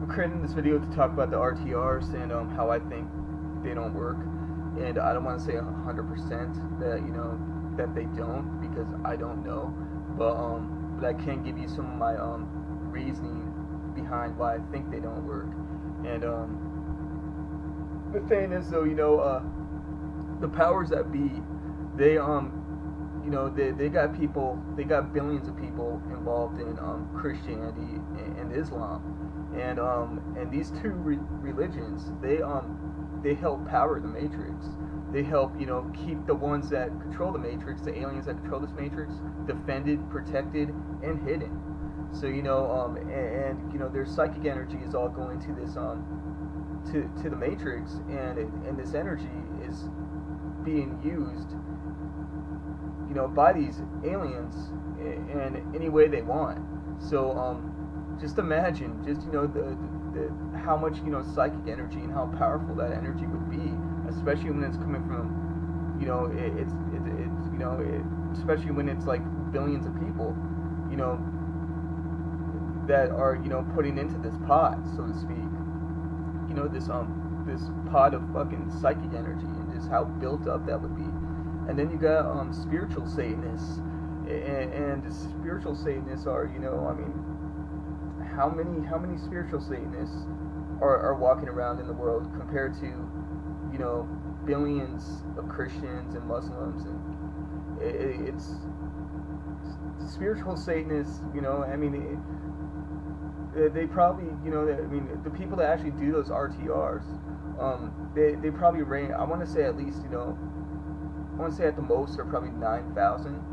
I'm creating this video to talk about the RTRs and how I think they don't work. And I don't want to say 100% that that they don't, because I don't know. But I can give you some of my reasoning behind why I think they don't work. And the thing is, though, the powers that be, they they got people, they got billions of people involved in Christianity and Islam, and these two religions, they help power the Matrix. They help keep the ones that control the Matrix, the aliens that control this Matrix, defended, protected, and hidden. So their psychic energy is all going to this to the Matrix, and this energy is being used by these aliens in any way they want. So just imagine the how much psychic energy and how powerful that energy would be, especially when it's coming from especially when it's like billions of people that are putting into this pot, so to speak, this pot of fucking psychic energy, and just how built up that would be. And then you got spiritual Satanists, and spiritual Satanists are how many spiritual Satanists are walking around in the world compared to billions of Christians and Muslims, and it's spiritual Satanists. They probably the people that actually do those RTRs, they probably range. I want to say at least I want to say at the most are probably 9,000,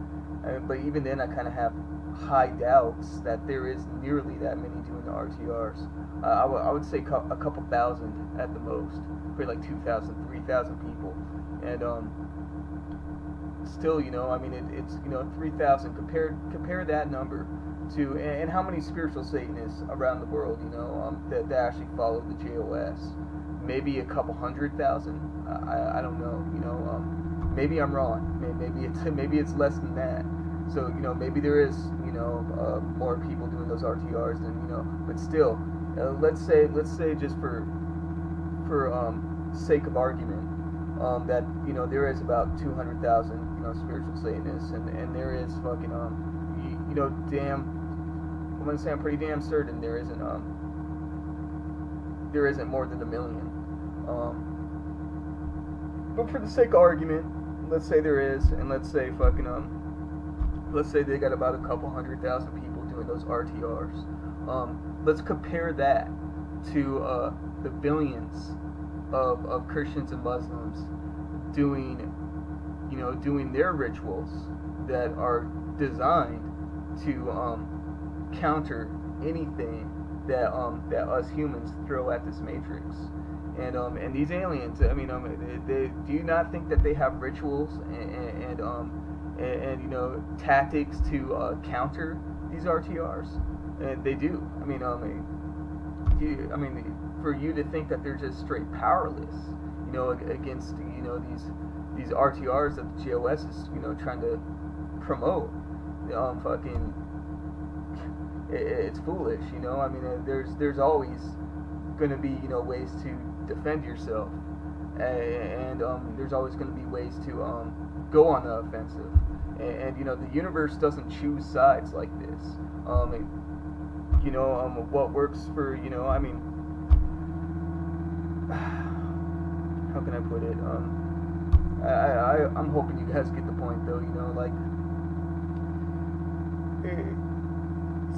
but even then I kind of have high doubts that there is nearly that many doing the RTRs. I would say a couple thousand at the most, probably like 2,000, 3,000 people, and still it's 3,000. Compare that number to and how many spiritual Satanists around the world that actually follow the JoS. Maybe a couple 100,000. I don't know. Maybe I'm wrong. Maybe it's less than that. So maybe there is more people doing those RTRs than but still, let's say just for sake of argument, that there is about 200,000 spiritual Satanists, and there is fucking I'm gonna say I'm pretty damn certain there isn't more than 1 million. But for the sake of argument, let's say there is, and let's say let's say they got about a couple 100,000 people doing those RTRs. Let's compare that to the billions of Christians and Muslims doing their rituals that are designed to counter anything that us humans throw at this Matrix. And these aliens, do you not think that they have rituals and tactics to counter these RTRs? And they do. For you to think that they're just straight powerless, against these RTRs that the JoS is trying to promote, it's foolish. There's always going to be ways to defend yourself, and there's always going to be ways to go on the offensive, and the universe doesn't choose sides like this. What works for how can I put it? I'm hoping you guys get the point, though.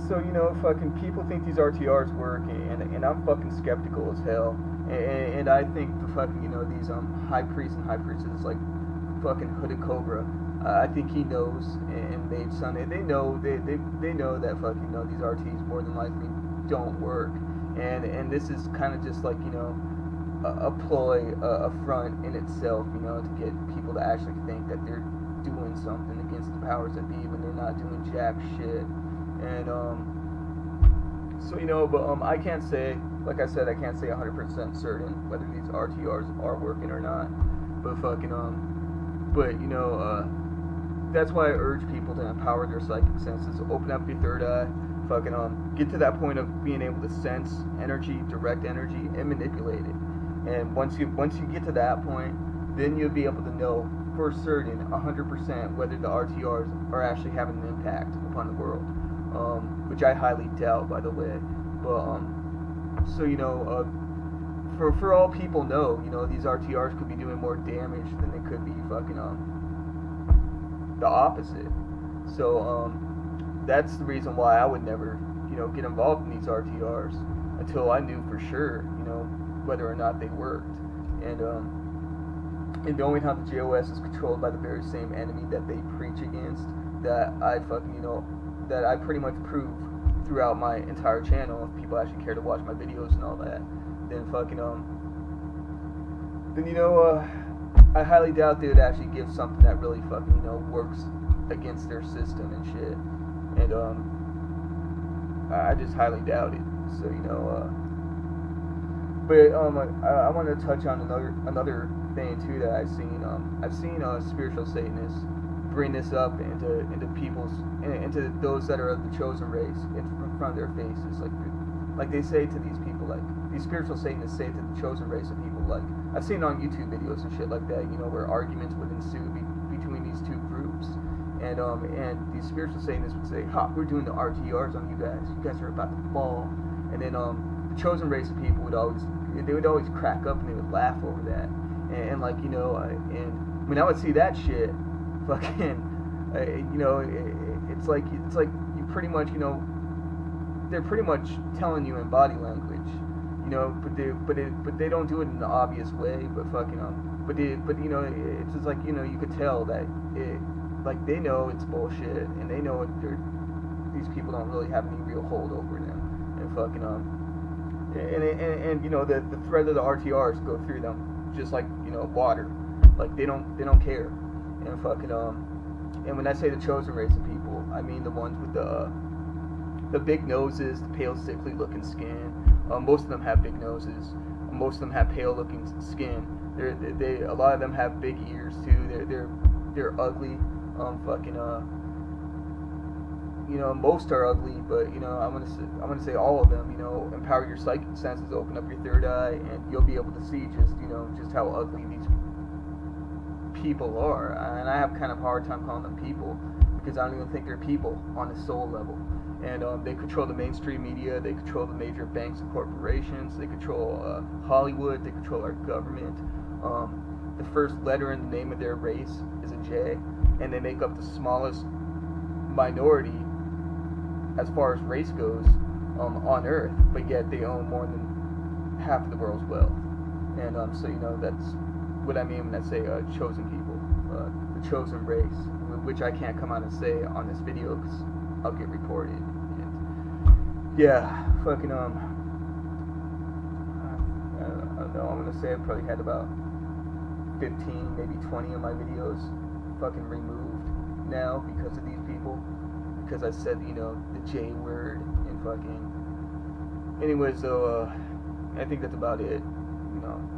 So fucking people think these RTRs work, and I'm fucking skeptical as hell. And I think the fucking these high priests and high priestesses like fucking Hooded Cobra, I think he knows, and Mage Son, they know that fucking these RTs more than likely don't work, and this is kind of just like a ploy, a front in itself, to get people to actually think that they're doing something against the powers that be when they're not doing jack shit. And but I can't say, like I said, I can't say 100% certain whether these RTRs are working or not. But fucking that's why I urge people to empower their psychic senses, open up your third eye, fucking get to that point of being able to sense energy, direct energy, and manipulate it. And once you get to that point, then you'll be able to know for certain 100% whether the RTRs are actually having an impact upon the world, which I highly doubt, by the way. But so for all people know, these RTRs could be doing more damage than they could be fucking the opposite. So that's the reason why I would never get involved in these RTRs until I knew for sure whether or not they worked. And knowing how the JoS is controlled by the very same enemy that they preach against, that I fucking that I pretty much prove throughout my entire channel, if people actually care to watch my videos and all that, then fucking I highly doubt they would actually give something that really fucking works against their system and shit. And I just highly doubt it. So but I want to touch on another thing too that I've seen. I've seen spiritual Satanists bring this up into people's into those that are of the chosen race in front of their faces, like they say to these people, like these spiritual Satanists say to the chosen race of people, like I've seen on YouTube videos and shit like that, where arguments would ensue between these two groups, and these spiritual Satanists would say, "Ha, we're doing the RTRs on you guys. You guys are about to fall," and then the chosen race of people would always crack up and they would laugh over that, and and when I would see that shit, fucking, it's like you pretty much they're pretty much telling you in body language, but they don't do it in an obvious way, but fucking it's just like you could tell that like they know it's bullshit, and they know these people don't really have any real hold over them, and fucking and the thread of the RTRs go through them just like water, like they don't care, and fucking and when I say the chosen race of people, I mean the ones with the big noses, the pale, sickly looking skin. Most of them have big noses. Most of them have pale looking skin. A lot of them have big ears too. They're ugly. Most are ugly, but I'm gonna say all of them. Empower your psychic senses, open up your third eye, and you'll be able to see just how ugly these people are. And I have kind of a hard time calling them people, because I don't even think they're people on the soul level. And they control the mainstream media, they control the major banks and corporations, they control Hollywood, they control our government. The first letter in the name of their race is a J, and they make up the smallest minority as far as race goes on Earth, but yet they own more than half of the world's wealth. And so that's what I mean when I say chosen people, the chosen race, which I can't come out and say on this video because I'll get reported. And yeah, fucking I don't know. I'm gonna say I probably had about 15, maybe 20 of my videos fucking removed now because of these people, because I said the J word and fucking. Anyways, though, I think that's about it.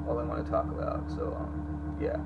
All I want to talk about. So yeah.